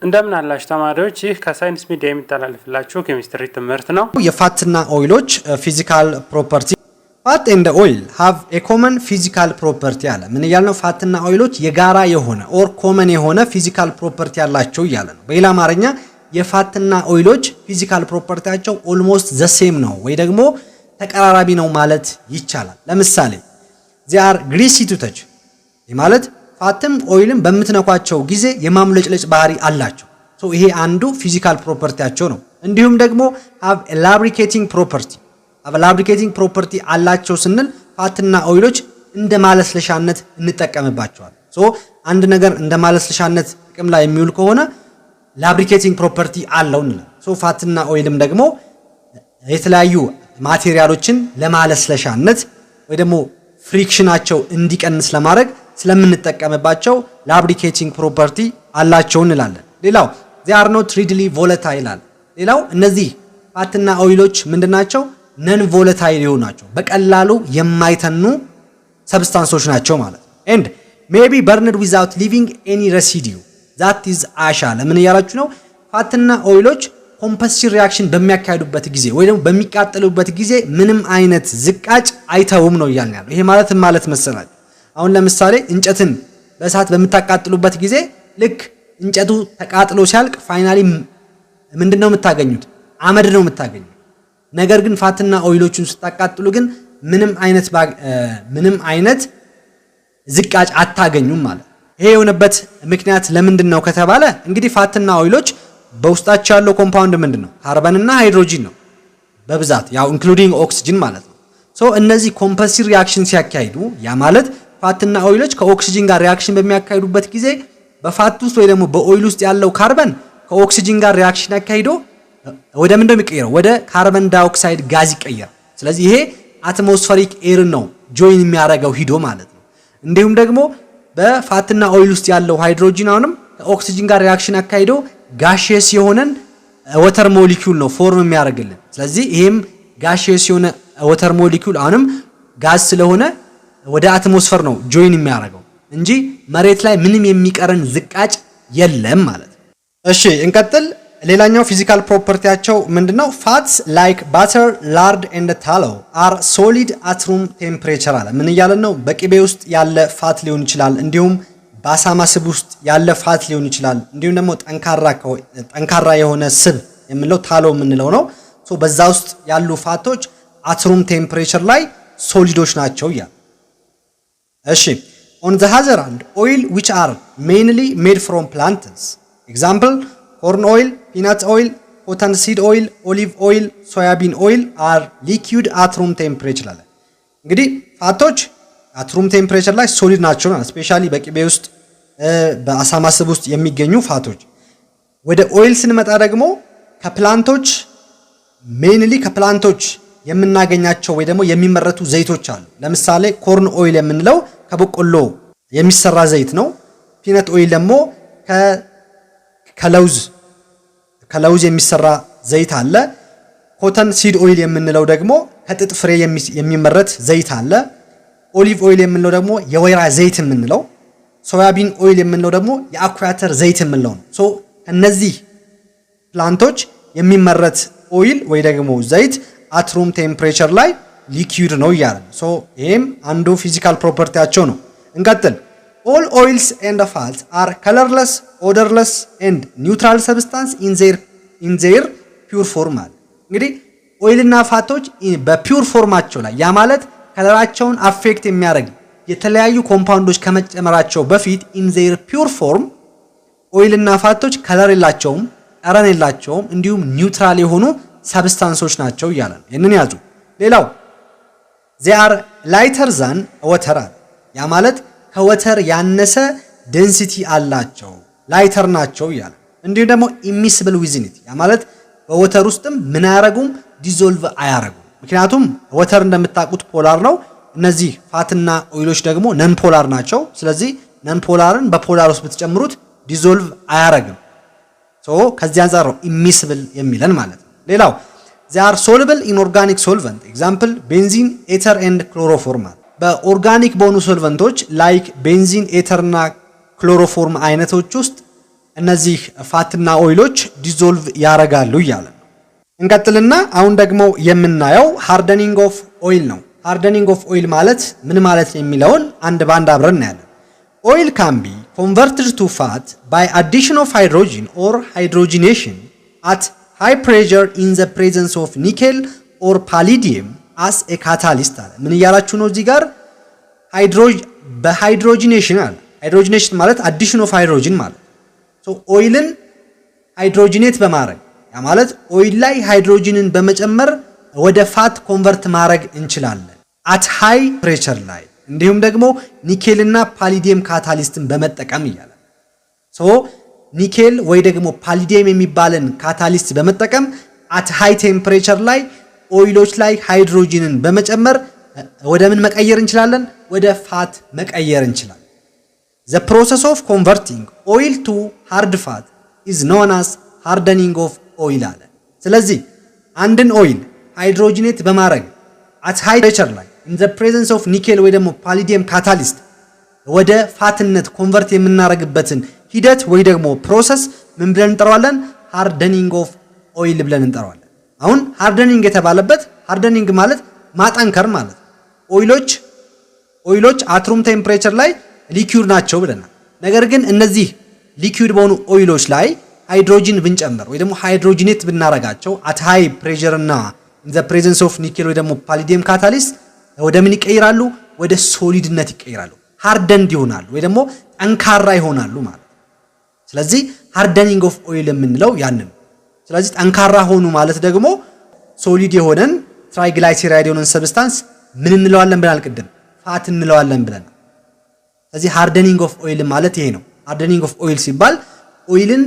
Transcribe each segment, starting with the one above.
እንደምን አላችሁ ተማሪዎች ይህ ከሳይንስ ሚዲያ የሚተላለፍላችሁ ኬሚስትሪ ትምህርት ነው። የፋትና ኦይሎች ፊዚካል ፕሮፐርቲ fat and oil have a common physical property አለ። ምን ይያል ነው? ፋትና ኦይሎች የጋራ የሆነ or common የሆነ ፊዚካል ፕሮፐርቲ ያላቸው ይያለ ነው። በሌላ አማርኛ የፋትና ኦይሎች ፊዚካል ፕሮፐርቲያቸው almost the same ነው ወይ ደግሞ ተቀራራቢ ነው ማለት ይቻላል። ለምሳሌ they are greasy to touch ማለት ፋትም ኦይልም በመትነኳቸው ጊዜ የማምለጭለጭ ባህሪ አላቸው። ሶ ይሄ አንዱ ፊዚካል ፕሮፐርቲያቸው ነው። እንዲሁም ደግሞ have a lubricating property አላቸው ስንል ፋትና ኦይሎች እንደ ማለስለሻነት እንጠቀምባቸዋል። ሶ አንድ ነገር እንደ ማለስለሻነት ጥቅም ላይ የሚውል ከሆነ lubricating property አለው እንላለን። ሶ ፋትና ኦይልም ደግሞ የተለያዩ ማቴሪያሎችን ለማለስለሻነት ወይ ደግሞ ፍሪክሽናቸው እንዲቀንስ ለማድረግ ስለምንጠቀምባቸው lubricating property አላቸው እንላለን። ሌላው they are not readily volatile ይላል። ሌላው እነዚህ ፋትና ኦይሎች ምንድናቸው? non volatile ይሆናቸው በቀላሉ የማይተኑ ሰብስታንሶች ናቸው ማለት ነው። and may be burned without leaving any residue that is አሻ ለምን ያላችሁ ነው? ፋትና ኦይሎች ኮምበስሽን ሪአክሽን በሚያካሂዱበት ጊዜ ወይ ደግሞ በሚቃጠሉበት ጊዜ ምንም አይነት ዝቃጭ አይተውም ነው ይያልን ያለው። ይሄ ማለት መሰላችሁ አሁን ለምሳሌ እንጨትን በእሳት በመታቃጥሉበት ጊዜ ልክ እንጨቱ ተቃጥሎ ሲያልቅ ፋይናሊ ምንድነው የምታገኙት? አመድ ነው የምታገኙት። ነገር ግን ፋትና ኦይሎቹን ስታቃጥሉ ግን ምንም አይነት ዝቃጭ አታገኙም ማለት። ይሄ የሆነበት ምክንያት ለምንድነው ከተባለ እንግዲህ ፋትና ኦይሎች በውስጣቸው ያለው ኮምፓውንድ ምንድነው? ካርበን እና ሃይድሮጂን ነው በብዛት ያው ኢንክሉዲንግ ኦክሲጅን ማለት ነው። ሶ እነዚህ ኮምበስሽን ሪአክሽን ሲያካሂዱ ያ ማለት ፋትና ኦይሎች ከኦክሲጅን ጋር ሪአክሽን በሚያካሂዱበት ጊዜ በፋት ውስጥ ወይ ደግሞ በኦይል ውስጥ ያለው ካርበን ከኦክሲጅን ጋር ሪአክሽን ያካሂዶ ወደ ምን እንደሚቀየረው ወደ ካርበን ዳይኦክሳይድ ጋዝ ይቀየራል። ስለዚህ ይሄ አትሞስፌሪክ ኤር ነው ጆይን የሚያደርገው ሂዶ ማለት ነው። እንዲሁም ደግሞ በፋትና ኦይል ውስጥ ያለው ሃይድሮጂን አሁንም ከኦክሲጅን ጋር ሪአክሽን ያካሂዶ ጋሺየስ የሆነን ወተር ሞሊኪዩል ነው ፎርም የሚያደርግልን። ስለዚህ ይሄም ጋሺየስ የሆነ ወተር ሞሊኪዩል አሁንም ጋዝ ስለሆነ ወደ አትሞስፌር ነው ጆይን የሚያደርገው እንጂ መሬት ላይ ምንም የሚቀረን ዝቃጭ የለም ማለት ነው። እሺ እንቀጥል። ሌላኛው ፊዚካል ፕሮፐርቲያቸው ምንድነው? ፋትስ ላይክ ባተር ላርድ ኤንድ ታሎ አር ሶሊድ አት ሩም ቴምፕሬቸር አለ። ምን እያለን ነው? በቅቤ ውስጥ ያለ ፋት ሊሆን ይችላል፣ እንዲሁም በአሳማ ስብ ውስጥ ያለ ፋት ሊሆን ይችላል፣ እንዲሁም ደግሞ ጠንካራ የሆነ ስብ የምንለው ታሎ የምንለው ነው። ሶ በዛ ውስጥ ያሉ ፋቶች አት ሩም ቴምፕሬቸር ላይ ሶሊዶች ናቸው ያ። እሺ on the other hand oil which are mainly made from plants example corn oil, peanut oil, cottonseed oil, olive oil, soybean oil are liquid at room temperature አለ። እንግዲህ ፋቶች at room temperature ላይ ሶሊድ ናቸው ማለት ስፔሻሊ በቅቤ ውስጥ በአሳማ ስብ ውስጥ የሚገኙ ፋቶች። ወደ ኦይል ስንመጣ ደግሞ ከፕላንቶች ሜንሊ ከፕላንቶች የምናገኛቸው ወይ ደግሞ የሚመረቱ ዘይቶች አሉ። ለምሳሌ ኮርን ኦይል የምንለው ከበቆሎ የሚሰራ ዘይት ነው። ፒነት ኦይል ደግሞ ከለውዝ የሚሰራ ዘይት አለ። ኮተን ሲድ ኦይል የምንለው ደግሞ ከጥጥ ፍሬ የሚመረት ዘይት አለ። ኦሊቭ ኦይል የምንለው ደግሞ የወይራ ዘይት የምንለው፣ ሶያቢን ኦይል የምንለው ደግሞ የአኩሪ ዘይት የምንለው ነው። ሶ እነዚህ ፕላንቶች የሚመረት ኦይል ወይ ደግሞ ዘይት at room temperature ላይ ሊኩዊድ ነው ይያል። ሶ ይሄም አንዱ ፊዚካል ፕሮፐርቲያቸው ነው። እንቀጥል። all oils and fats are colorless, odorless and neutral substance in their pure form አለ። እንግዲህ ኦይልና ፋቶች በፒውር ፎርማቸው ላይ ያ ማለት ከለራቸውን አፌክት የሚያደርግ የተለያዩ ኮምፓውንዶች ከመጨመራቸው በፊት in their pure form ኦይልና ፋቶች ከለር የላቸውም፣ ጠረን የላቸውም፣ እንዲሁም ኒውትራል የሆኑ ሰብስታንሶች ናቸው ይላል። ይሄንን ያዙ። ሌላው they are lighter than water አለ። ያ ማለት ከወተር ያነሰ ዴንሲቲ አላቸው፣ ላይተር ናቸው ይላል። እንዲሁም ደግሞ immiscible within it ያ ማለት በወተር ውስጥም ምን አያረጉም? ዲዞልቭ አያረጉም። ምክንያቱም ወተር እንደምታውቁት ፖላር ነው። እነዚህ ፋትና ኦይሎች ደግሞ ነን ፖላር ናቸው። ስለዚህ ነን ፖላርን በፖላር ውስጥ ብትጨምሩት ዲዞልቭ አያረግም። ሶ ከዚህ አንፃር ነው immiscible የሚለን ማለት ነው። ሌላው they are soluble in organic solvent example benzene, ether and chloroform በኦርጋኒክ በሆኑ ሶልቨንቶች ላይክ ቤንዚን፣ ኤተር እና ክሎሮፎርም አይነቶች ውስጥ እነዚህ ፋትና ኦይሎች ዲዞልቭ ያረጋሉ እያለ ነው። እንቀጥልና አሁን ደግሞ የምናየው ሃርደኒንግ ኦፍ ኦይል ነው። ሃርደኒንግ ኦፍ ኦይል ማለት ምን ማለት ነው የሚለውን አንድ ባንድ አብረን እናያለን። Oil can be converted to fat by addition of hydrogen or hydrogenation at high pressure in the presence of nickel or palladium as a catalyst አለ። ምን እያላችሁ ነው እዚህ ጋር? በሃይድሮጂኔሽን አለ። ሃይድሮጂኔሽን ማለት addition of hydrogen ማለት ኦይልን ሃይድሮጂኔት በማድረግ ያ ማለት ኦይል ላይ ሃይድሮጂንን በመጨመር ወደ ፋት ኮንቨርት ማድረግ እንችላለን at high pressure ላይ እንዲሁም ደግሞ ኒኬል እና ፓሊዲየም ካታሊስትን በመጠቀም ይላል። ኒኬል ወይ ደግሞ ፓሊዲየም የሚባልን ካታሊስት በመጠቀም at high temperature ላይ ኦይሎች ላይ ሃይድሮጂንን በመጨመር ወደ ምን መቀየር እንችላለን? ወደ ፋት መቀየር እንችላለን። The process of converting oil to hard fat is known as hardening of oil አለ። ስለዚህ አንድን ኦይል ሃይድሮጂኔት በማድረግ at high pressure ላይ in the presence of nickel ወይ ደግሞ ፓሊዲየም ካታሊስት ወደ ፋትነት ኮንቨርት የምናደርግበትን ሂደት ወይ ደግሞ ፕሮሰስ ምን ብለን እንጠራዋለን? ሃርደኒንግ ኦፍ ኦይል ብለን እንጠራዋለን። አሁን ሃርደኒንግ የተባለበት ሃርደኒንግ ማለት ማጠንከር ማለት ኦይሎች አትሩም ቴምፕሬቸር ላይ ሊኩዊድ ናቸው ብለናል። ነገር ግን እነዚህ ሊኩዊድ በሆኑ ኦይሎች ላይ ሃይድሮጂን ብንጨምር ወይ ደግሞ ሃይድሮጂኔት ብናረጋቸው at high pressure እና in the presence of nickel ወይ ደግሞ ፓሊዲየም ካታሊስት ወደ ምን ይቀየራሉ? ወደ ሶሊድነት ይቀየራሉ። ሃርደንድ ይሆናሉ ወይ ደግሞ ጠንካራ ይሆናሉ ማለት። ስለዚህ ሃርደኒንግ ኦፍ ኦይል የምንለው ያንን። ስለዚህ ጠንካራ ሆኑ ማለት ደግሞ ሶሊድ የሆነን ትራይግላይሴራይድ የሆነን ሰብስታንስ ምን እንለዋለን ብለናል ቅድም? ፋት እንለዋለን ብለናል። ስለዚህ ሃርደኒንግ ኦፍ ኦይል ማለት ይሄ ነው። ሃርደኒንግ ኦፍ ኦይል ሲባል ኦይልን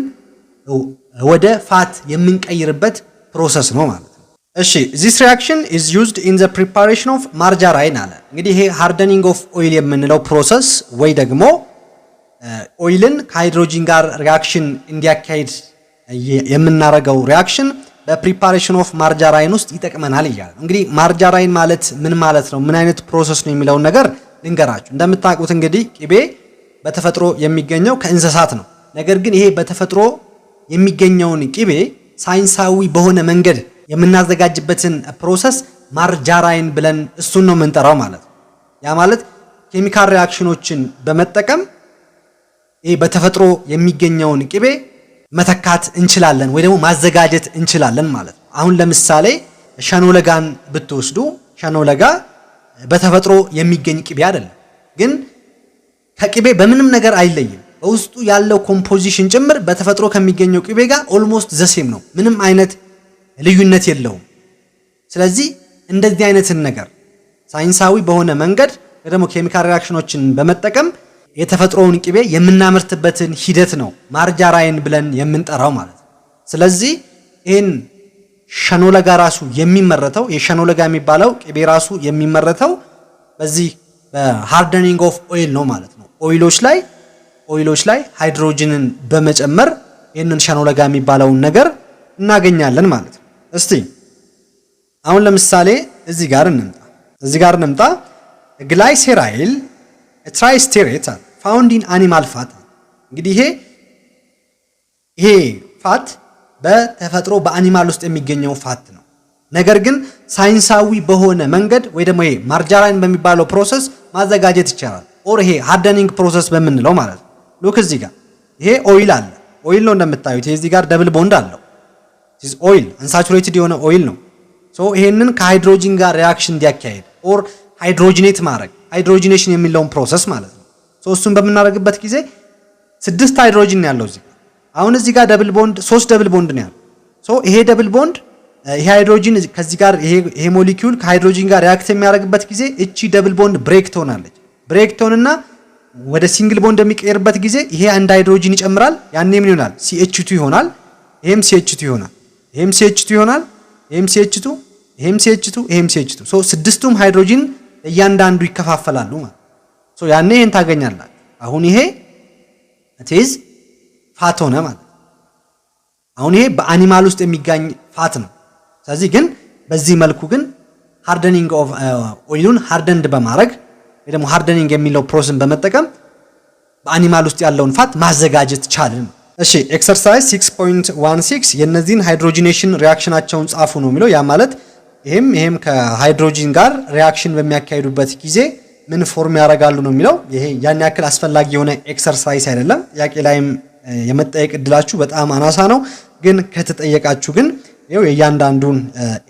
ወደ ፋት የምንቀይርበት ፕሮሰስ ነው ማለት ነው። እሺ this reaction is used in the preparation of margarine አለ። እንግዲህ ይሄ ሃርደኒንግ ኦፍ ኦይል የምንለው ፕሮሰስ ወይ ደግሞ ኦይልን ከሃይድሮጂን ጋር ሪአክሽን እንዲያካሂድ የምናረገው ሪአክሽን በፕሪፓሬሽን ኦፍ ማርጃራይን ውስጥ ይጠቅመናል ይላል። እንግዲህ ማርጃራይን ማለት ምን ማለት ነው? ምን አይነት ፕሮሰስ ነው የሚለውን ነገር ልንገራችሁ። እንደምታውቁት እንግዲህ ቅቤ በተፈጥሮ የሚገኘው ከእንስሳት ነው። ነገር ግን ይሄ በተፈጥሮ የሚገኘውን ቅቤ ሳይንሳዊ በሆነ መንገድ የምናዘጋጅበትን ፕሮሰስ ማርጃራይን ብለን እሱን ነው የምንጠራው ማለት ነው። ያ ማለት ኬሚካል ሪአክሽኖችን በመጠቀም ይሄ በተፈጥሮ የሚገኘውን ቅቤ መተካት እንችላለን ወይ ደግሞ ማዘጋጀት እንችላለን ማለት ነው። አሁን ለምሳሌ ሸኖለጋን ብትወስዱ ሸኖለጋ በተፈጥሮ የሚገኝ ቅቤ አይደለም፣ ግን ከቅቤ በምንም ነገር አይለይም። በውስጡ ያለው ኮምፖዚሽን ጭምር በተፈጥሮ ከሚገኘው ቅቤ ጋር ኦልሞስት ዘሴም ነው፣ ምንም አይነት ልዩነት የለውም። ስለዚህ እንደዚህ አይነትን ነገር ሳይንሳዊ በሆነ መንገድ ወይ ደግሞ ኬሚካል ሪአክሽኖችን በመጠቀም የተፈጥሮውን ቅቤ የምናመርትበትን ሂደት ነው ማርጃራይን ብለን የምንጠራው ማለት ነው። ስለዚህ ይሄን ሸኖለጋ ራሱ የሚመረተው የሸኖለጋ የሚባለው ቅቤ ራሱ የሚመረተው በዚህ በሃርደኒንግ ኦፍ ኦይል ነው ማለት ነው። ኦይሎች ላይ ሃይድሮጂንን በመጨመር ይሄንን ሸኖለጋ የሚባለውን ነገር እናገኛለን ማለት ነው። እስቲ አሁን ለምሳሌ እዚህ ጋር እንምጣ። ግላይሴራይል ትራይስቴሬት ፋውንድ ኢን አኒማል ፋት። እንግዲህ ይሄ ፋት በተፈጥሮ በአኒማል ውስጥ የሚገኘው ፋት ነው። ነገር ግን ሳይንሳዊ በሆነ መንገድ ወይ ደግሞ ይሄ ማርጃራይን በሚባለው ፕሮሰስ ማዘጋጀት ይቻላል። ኦር ይሄ ሃርደኒንግ ፕሮሰስ በምንለው ማለት ነው። ሉክ እዚህ ጋር ይሄ ኦይል አለ። ኦይል ነው እንደምታዩት። ይሄ እዚህ ጋር ደብል ቦንድ አለው። this oil unsaturated የሆነ ኦይል ነው። ይሄንን ከሃይድሮጂን ጋር ሪአክሽን እንዲያካሂድ ኦር ሃይድሮጂኔት ማድረግ ሃይድሮጂኔሽን የሚለውን ፕሮሰስ ማለት ነው። እሱን በምናደርግበት ጊዜ 6 ሃይድሮጂን ያለው እዚህ ጋር አሁን እዚህ ጋር ደብል ቦንድ 3 ደብል ቦንድ ነው ያለው። ይሄ ደብል ቦንድ ይሄ ሃይድሮጂን ከዚህ ጋር ይሄ ሞሊኪዩል ከሃይድሮጂን ጋር ሪአክት የሚያደርግበት ጊዜ እቺ ደብል ቦንድ ብሬክ ትሆናለች። ብሬክ ትሆንና ወደ ሲንግል ቦንድ የሚቀየርበት ጊዜ ይሄ አንድ ሃይድሮጂን ይጨምራል። ያኔ ምን ይሆናል? CH2 ይሆናል። ይሄም CH2 ይሆናል። ይሄም CH2 ይሆናል። ይሄም CH2 ይሄም CH2 ይሄም CH2 ስድስቱም ሃይድሮጂን እያንዳንዱ ይከፋፈላሉ ማለት ያኔ ይሄን ታገኛላችሁ። አሁን ይሄ እቴዝ ፋት ሆነ ማለት አሁን ይሄ በአኒማል ውስጥ የሚገኝ ፋት ነው። ስለዚህ ግን በዚህ መልኩ ግን ሃርደኒንግ ኦፍ ኦይሉን ሃርደንድ በማድረግ ወይ ደግሞ ሃርደኒንግ የሚለው ፕሮሰስን በመጠቀም በአኒማል ውስጥ ያለውን ፋት ማዘጋጀት ቻልን። እሺ ኤክሰርሳይዝ 6.16 የነዚህን ሃይድሮጂኔሽን ሪአክሽናቸውን ጻፉ ነው የሚለው። ያ ማለት ይሄም ከሃይድሮጂን ጋር ሪአክሽን በሚያካሂዱበት ጊዜ ምን ፎርም ያደርጋሉ ነው የሚለው። ይሄ ያን ያክል አስፈላጊ የሆነ ኤክሰርሳይዝ አይደለም። ጥያቄ ላይም የመጠየቅ እድላችሁ በጣም አናሳ ነው። ግን ከተጠየቃችሁ ግን ይሄው የእያንዳንዱን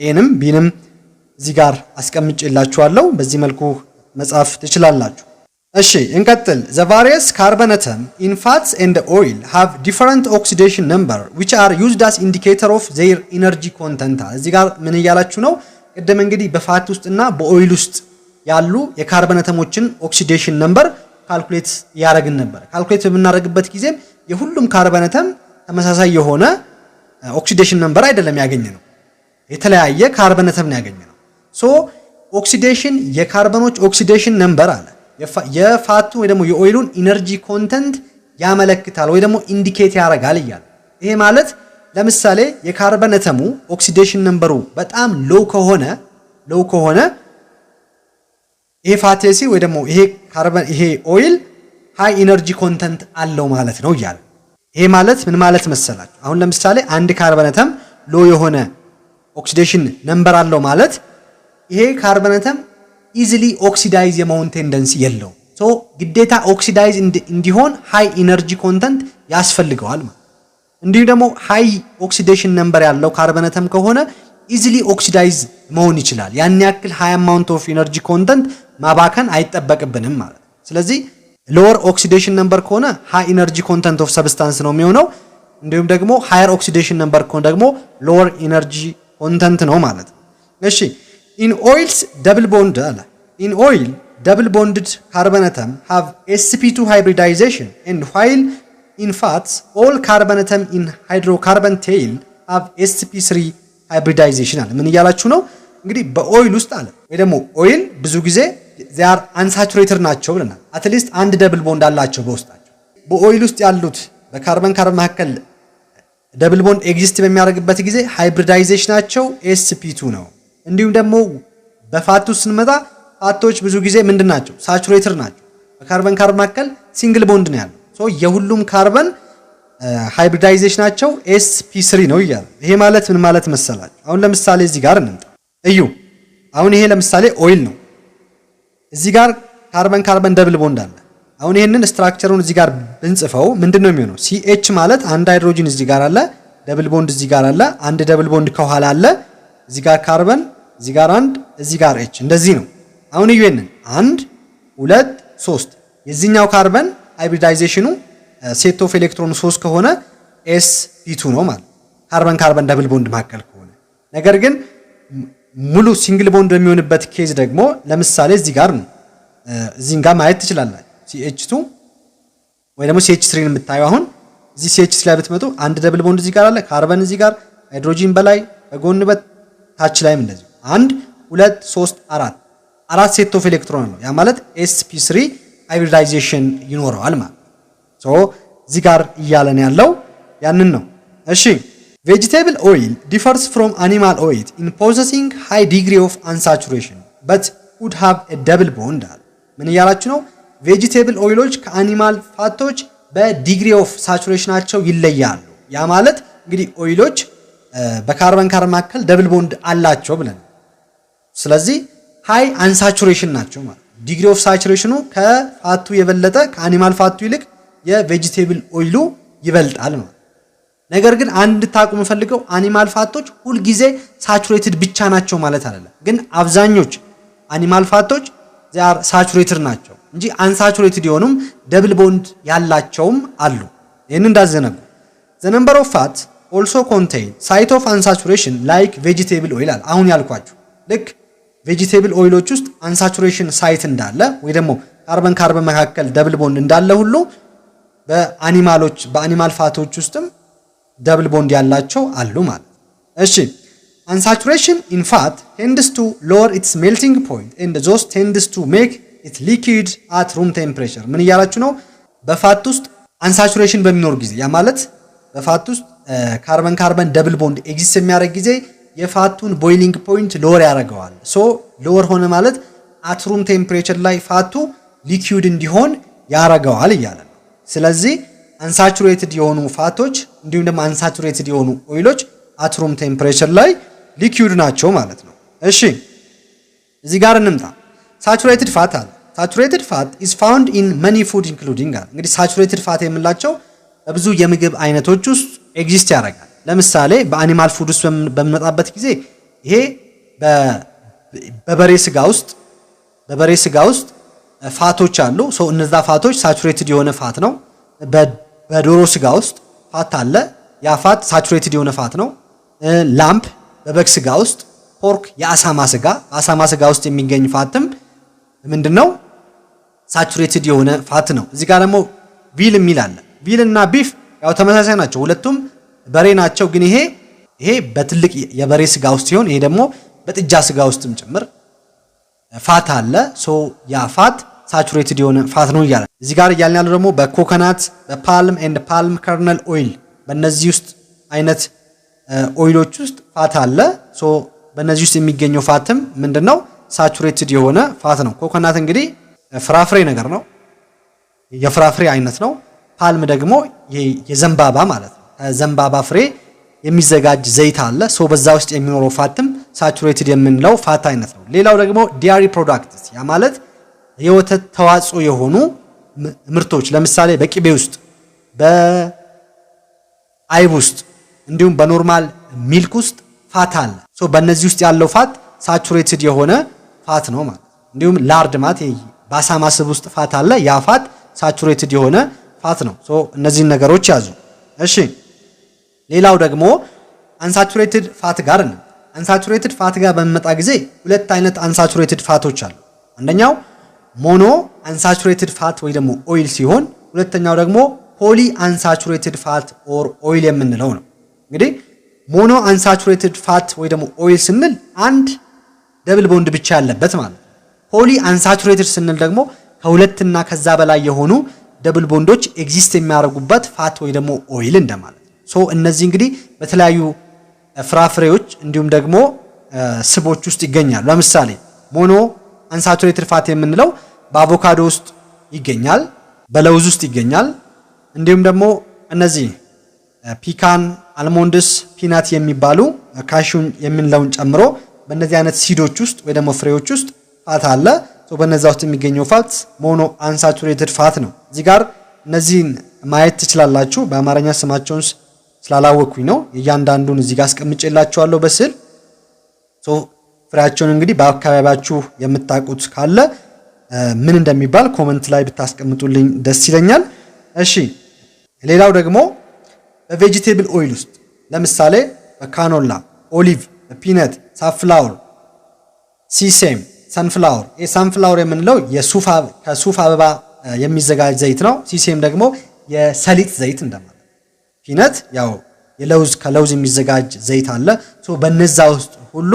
ኤንም ቢንም እዚህ ጋር አስቀምጬላችኋለሁ። በዚህ መልኩ መጻፍ ትችላላችሁ። እሺ እንቀጥል። the various carbon atom in fats and oil have different oxidation number which are used as indicator of their energy content። እዚህ ጋር ምን እያላችሁ ነው? ቅድም እንግዲህ በፋት ውስጥና በኦይል ውስጥ ያሉ የካርበን አተሞችን ኦክሲዴሽን ነምበር ካልኩሌት ያደረግን ነበር። ካልኩሌት በምናደርግበት ጊዜ የሁሉም ካርበን አተም ተመሳሳይ የሆነ ኦክሲዴሽን ነምበር አይደለም ያገኘነው፣ የተለያየ ካርበን አተም ነው ያገኘነው። ሶ ኦክሲዴሽን የካርበኖች ኦክሲዴሽን ነምበር አለ የፋቱ ወይ ደግሞ የኦይሉን ኢነርጂ ኮንተንት ያመለክታል ወይ ደግሞ ኢንዲኬት ያደርጋል እያለ። ይሄ ማለት ለምሳሌ የካርበን አተሙ ኦክሲዴሽን ነምበሩ በጣም ሎው ከሆነ ይሄ ፋቴሲ ወይ ደግሞ ይሄ ኦይል ሃይ ኢነርጂ ኮንተንት አለው ማለት ነው እያለ። ይሄ ማለት ምን ማለት መሰላችሁ? አሁን ለምሳሌ አንድ ካርበን አተም ሎ የሆነ ኦክሲዴሽን ነምበር አለው ማለት ይሄ ካርበን አተም ኢዚሊ ኦክሲዳይዝ የመሆን ቴንደንሲ የለው። ሶ ግዴታ ኦክሲዳይዝ እንዲሆን ሃይ ኢነርጂ ኮንተንት ያስፈልገዋል ማለት። እንዲሁ ደግሞ ሃይ ኦክሲዴሽን ነምበር ያለው ካርበን አተም ከሆነ ኢዚሊ ኦክሲዳይዝ መሆን ይችላል። ያን ያክል ሃይ አማውንት ኦፍ ኢነርጂ ኮንተንት ማባከን አይጠበቅብንም ማለት። ስለዚህ ሎወር ኦክሲዴሽን ነምበር ከሆነ ሃይ ኢነርጂ ኮንተንት ኦፍ ሰብስታንስ ነው የሚሆነው። እንዲሁም ደግሞ ሃየር ኦክሲዴሽን ነምበር ከሆነ ደግሞ ሎወር ኢነርጂ ኮንተንት ነው ማለት። እሺ in oils double bond ala in oil double bonded carbon atom have sp2 hybridization, and while in fats all carbon atom in hydrocarbon tail have sp3 hybridization አለ። ምን እያላችሁ ነው እንግዲህ በኦይል ውስጥ አለ ወይ ደግሞ ኦይል ብዙ ጊዜ they are unsaturated ናቸው ብለናል። አትሊስት አንድ ደብል ቦንድ አላቸው በውስጣቸው። በኦይል ውስጥ ያሉት በካርበን መካከል ደብል ቦንድ ኤግዚስት በሚያደርግበት ጊዜ ሃይብሪዳይዜሽናቸው sp2 ነው። እንዲሁም ደግሞ በፋት ውስጥ ስንመጣ ፋቶች ብዙ ጊዜ ምንድናቸው? ሳቹሬትድ ናቸው። በካርበን መካከል ሲንግል ቦንድ ነው ያለው። ሶ የሁሉም ካርበን ሃይብሪዳይዜሽናቸው sp3 ነው ይላል። ይሄ ማለት ምን ማለት መሰላችሁ? አሁን ለምሳሌ እዚህ ጋር እንምጣ። እዩ አሁን ይሄ ለምሳሌ ኦይል ነው። እዚህ ጋር ካርበን ደብል ቦንድ አለ። አሁን ይሄንን ስትራክቸሩን እዚህ ጋር ብንጽፈው ምንድነው የሚሆነው? CH ማለት አንድ ሃይድሮጂን እዚህ ጋር አለ፣ ደብል ቦንድ እዚህ ጋር አለ፣ አንድ ደብል ቦንድ ከኋላ አለ፣ እዚህ ጋር ካርበን፣ እዚህ ጋር አንድ፣ እዚህ ጋር H እንደዚህ ነው። አሁን እዩ ይሄንን 1 2 3 የዚህኛው ካርበን ሃይብሪዳይዜሽኑ ሴት ኦፍ ኤሌክትሮን 3 ከሆነ sp2 ነው ማለት ካርበን ደብል ቦንድ ማከል ከሆነ። ነገር ግን ሙሉ ሲንግል ቦንድ በሚሆንበት ኬዝ ደግሞ ለምሳሌ እዚህ ጋር ነው እዚህን ጋር ማየት ትችላላችሁ CH2 ወይ ደግሞ CH3 የምታዩ አሁን እዚህ CH3 ላይ ብትመጡ አንድ ደብል ቦንድ እዚህ ጋር አለ፣ ካርበን እዚህ ጋር፣ ሃይድሮጂን በላይ በጎን ታች ላይም እንደዚህ 1 2 3 4 ሴት ኦፍ ኤሌክትሮን ነው። ያ ማለት sp3 ሃይብሪዳይዜሽን ይኖረዋል ማለት ሶ እዚህ ጋር እያለን ያለው ያንን ነው። እሺ vegetable oil differs from animal oil in possessing high degree of unsaturation but would have a double bond አለ። ምን እያላችሁ ነው? ቬጂቴብል ኦይሎች ከአኒማል ፋቶች በዲግሪ ኦፍ ሳቹሬሽናቸው ይለያሉ። ያ ማለት እንግዲህ ኦይሎች በካርበን መካከል ደብል ቦንድ አላቸው ብለን፣ ስለዚህ ሃይ አንሳቹሬሽን ናቸው ማለት። ዲግሪ ኦፍ ሳቹሬሽኑ ከፋቱ የበለጠ ከአኒማል ፋቱ ይልቅ የቬጂቴብል ኦይሉ ይበልጣል ማለት። ነገር ግን አንድ ታቁ የምፈልገው አኒማል ፋቶች ሁል ጊዜ ሳቹሬትድ ብቻ ናቸው ማለት አይደለም። ግን አብዛኞች አኒማል ፋቶች they are saturated ናቸው እንጂ unsaturated የሆኑም ደብል ቦንድ ያላቸውም አሉ። ይሄን እንዳዘነጉ the number of fat also contain site of unsaturation like vegetable oil አለ። አሁን ያልኳችሁ ልክ vegetable ኦይሎች ውስጥ unsaturation ሳይት እንዳለ ወይ ደግሞ ካርበን መካከል ደብል ቦንድ እንዳለ ሁሉ በአኒማል ፋቶች ውስጥም ደብል ቦንድ ያላቸው አሉ ማለት። እሺ unsaturation in fat tends to lower its melting point and thus tends to make it liquid at room temperature። ምን እያላችሁ ነው? በፋት ውስጥ unsaturation በሚኖር ጊዜ ያ ማለት በፋት ውስጥ ካርበን ደብል ቦንድ ኤግዚስት የሚያደርግ ጊዜ የፋቱን ቦይሊንግ ፖይንት ሎወር ያደርገዋል። ሶ ሎወር ሆነ ማለት at room temperature ላይ ፋቱ ሊኩዊድ እንዲሆን ያደርገዋል እያለ ነው። ስለዚህ አንሳቹሬትድ የሆኑ ፋቶች እንዲሁም ደግሞ አንሳቹሬትድ የሆኑ ኦይሎች አት ሩም ቴምፕሬቸር ላይ ሊኩዊድ ናቸው ማለት ነው። እሺ እዚህ ጋር እንምጣ። ሳቹሬትድ ፋት አለ። ሳቹሬትድ ፋት is found in many food including አለ። እንግዲህ ሳቹሬትድ ፋት የምንላቸው በብዙ የምግብ አይነቶች ውስጥ ኤግዚስት ያደርጋል። ለምሳሌ በአኒማል ፉድ ውስጥ በምንመጣበት ጊዜ ይሄ በበሬ ስጋ ውስጥ ፋቶች አሉ። ሶ እነዛ ፋቶች ሳቹሬትድ የሆነ ፋት ነው። በዶሮ ስጋ ውስጥ ፋት አለ። ያ ፋት ሳቹሬትድ የሆነ ፋት ነው። ላምፕ በበግ ስጋ ውስጥ፣ ፖርክ የአሳማ ስጋ ውስጥ የሚገኝ ፋትም ምንድነው? ሳቹሬትድ የሆነ ፋት ነው። እዚህ ጋር ደግሞ ቪል የሚል አለ። ቪል እና ቢፍ ያው ተመሳሳይ ናቸው፣ ሁለቱም በሬ ናቸው። ግን ይሄ በትልቅ የበሬ ስጋ ውስጥ ሲሆን ይሄ ደግሞ በጥጃ ስጋ ውስጥም ጭምር ፋት አለ። ሶ ያ ፋት ሳቹሬትድ የሆነ ፋት ነው እያለ እዚህ ጋር እያልን ያለው ደግሞ በኮኮናት በፓልም ኤንድ ፓልም ከርነል ኦይል በእነዚህ ውስጥ አይነት ኦይሎች ውስጥ ፋት አለ። ሶ በእነዚህ ውስጥ የሚገኘው ፋትም ምንድነው? ሳቹሬትድ የሆነ ፋት ነው። ኮኮናት እንግዲህ ፍራፍሬ ነገር ነው፣ የፍራፍሬ አይነት ነው። ፓልም ደግሞ የዘንባባ ማለት ነው። ከዘንባባ ፍሬ የሚዘጋጅ ዘይት አለ። ሶ በዛ ውስጥ የሚኖረው ፋትም ሳቹሬትድ የምንለው ፋት አይነት ነው። ሌላው ደግሞ ዲያሪ ፕሮዳክትስ ያ ማለት የወተት ተዋጽኦ የሆኑ ምርቶች ለምሳሌ በቅቤ ውስጥ፣ በአይብ ውስጥ እንዲሁም በኖርማል ሚልክ ውስጥ ፋት አለ። ሶ በእነዚህ ውስጥ ያለው ፋት ሳቹሬትድ የሆነ ፋት ነው ማለት። እንዲሁም ላርድ ማለት በአሳማ ስብ ውስጥ ፋት አለ። ያ ፋት ሳቹሬትድ የሆነ ፋት ነው። ሶ እነዚህን ነገሮች ያዙ። እሺ ሌላው ደግሞ አንሳቹሬትድ ፋት ጋር ነው። አንሳቹሬትድ ፋት ጋር በመጣ ጊዜ ሁለት አይነት አንሳቹሬትድ ፋቶች አሉ። አንደኛው ሞኖ አንሳቹሬትድ ፋት ወይ ደግሞ ኦይል ሲሆን ሁለተኛው ደግሞ ፖሊ አንሳቹሬትድ ፋት ኦር ኦይል የምንለው ነው። እንግዲህ ሞኖ አንሳቹሬትድ ፋት ወይ ደግሞ ኦይል ስንል አንድ ደብል ቦንድ ብቻ ያለበት ማለት ነው። ፖሊ አንሳቹሬትድ ስንል ደግሞ ከሁለትና ከዛ በላይ የሆኑ ደብል ቦንዶች ኤግዚስት የሚያደርጉበት ፋት ወይ ደግሞ ኦይል እንደማለት ነው። ሶ እነዚህ እንግዲህ በተለያዩ ፍራፍሬዎች እንዲሁም ደግሞ ስቦች ውስጥ ይገኛሉ። ለምሳሌ ሞኖ አንሳቹሬትድ ፋት የምንለው በአቮካዶ ውስጥ ይገኛል፣ በለውዝ ውስጥ ይገኛል። እንዲሁም ደግሞ እነዚህ ፒካን፣ አልሞንድስ፣ ፒናት የሚባሉ ካሹን የምንለውን ጨምሮ በእነዚህ አይነት ሲዶች ውስጥ ወይ ደግሞ ፍሬዎች ውስጥ ፋት አለ። ሶ በነዛ ውስጥ የሚገኘው ፋት ሞኖ አንሳቹሬትድ ፋት ነው። እዚህ ጋር እነዚህን ማየት ትችላላችሁ። በአማርኛ ስማቸውን ስላላወቅኩኝ ነው እያንዳንዱን እዚህ ጋር አስቀምጬላችኋለሁ በስዕል። ሶ ፍሬያቸውን እንግዲህ በአካባቢያችሁ የምታውቁት ካለ ምን እንደሚባል ኮመንት ላይ ብታስቀምጡልኝ ደስ ይለኛል። እሺ ሌላው ደግሞ በቬጂቴብል ኦይል ውስጥ ለምሳሌ በካኖላ፣ ኦሊቭ፣ ፒነት፣ ሳፍላወር፣ ሲሴም፣ ሰንፍላወር። ሰንፍላወር የምንለው ከሱፍ አበባ የሚዘጋጅ ዘይት ነው። ሲሴም ደግሞ የሰሊጥ ዘይት እንደማለት። ፒነት ያው ከለውዝ የሚዘጋጅ ዘይት አለ። ሶ በነዛ ውስጥ ሁሉ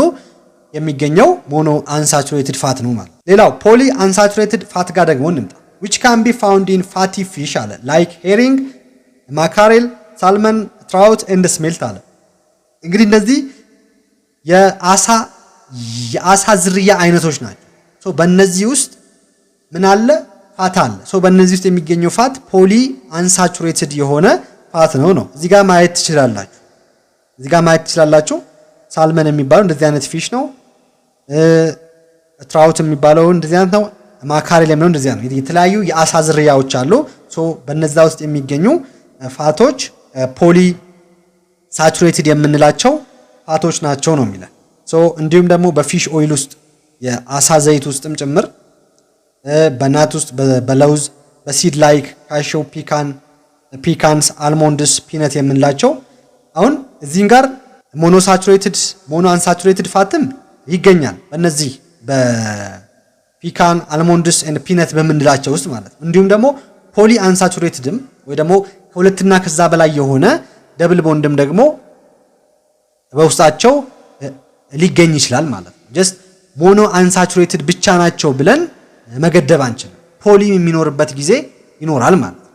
የሚገኘው ሞኖ አንሳቹሬትድ ፋት ነው ማለት። ሌላው ፖሊ አንሳቹሬትድ ፋት ጋር ደግሞ እንምጣ። which can be found in fatty fish አለ like herring, mackerel, salmon, trout and smelt አለ። እንግዲህ እነዚህ የአሳ ዝርያ አይነቶች ናቸው። ሶ በእነዚህ ውስጥ ምን አለ? ፋት አለ። ሶ በእነዚህ ውስጥ የሚገኘው ፋት ፖሊ አንሳቹሬትድ የሆነ ፋት ነው። እዚህ ጋር ማየት ትችላላችሁ። ሳልመን የሚባለው እንደዚህ አይነት ፊሽ ነው። ትራውት የሚባለው እንደዚህ አይነት ነው። ማካሬል የሚለው እንደዚህ አይነት ነው። የተለያዩ የአሳ ዝርያዎች አሉ። ሶ በነዛ ውስጥ የሚገኙ ፋቶች ፖሊ ሳቹሬትድ የምንላቸው ፋቶች ናቸው ነው የሚለው። ሶ እንዲሁም ደግሞ በፊሽ ኦይል ውስጥ የአሳ ዘይት ውስጥም ጭምር በናት ውስጥ በለውዝ በሲድ ላይክ ካሾ፣ ፒካንስ፣ አልሞንድስ፣ ፒነት የምንላቸው አሁን እዚህን ጋር ሞኖ አንሳቹሬትድ ፋትም ይገኛል በእነዚህ በፒካን፣ አልሞንድስ ኤንድ ፒነት በምንላቸው ውስጥ ማለት ነው። እንዲሁም ደግሞ ፖሊ አንሳቹሬትድም ወይ ደግሞ ከሁለትና ከዛ በላይ የሆነ ደብል ቦንድም ደግሞ በውስጣቸው ሊገኝ ይችላል ማለት ነው። ጀስት ሞኖ አንሳቹሬትድ ብቻ ናቸው ብለን መገደብ አንችልም። ፖሊ የሚኖርበት ጊዜ ይኖራል ማለት ነው።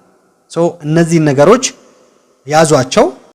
ሶ እነዚህ ነገሮች ያዟቸው።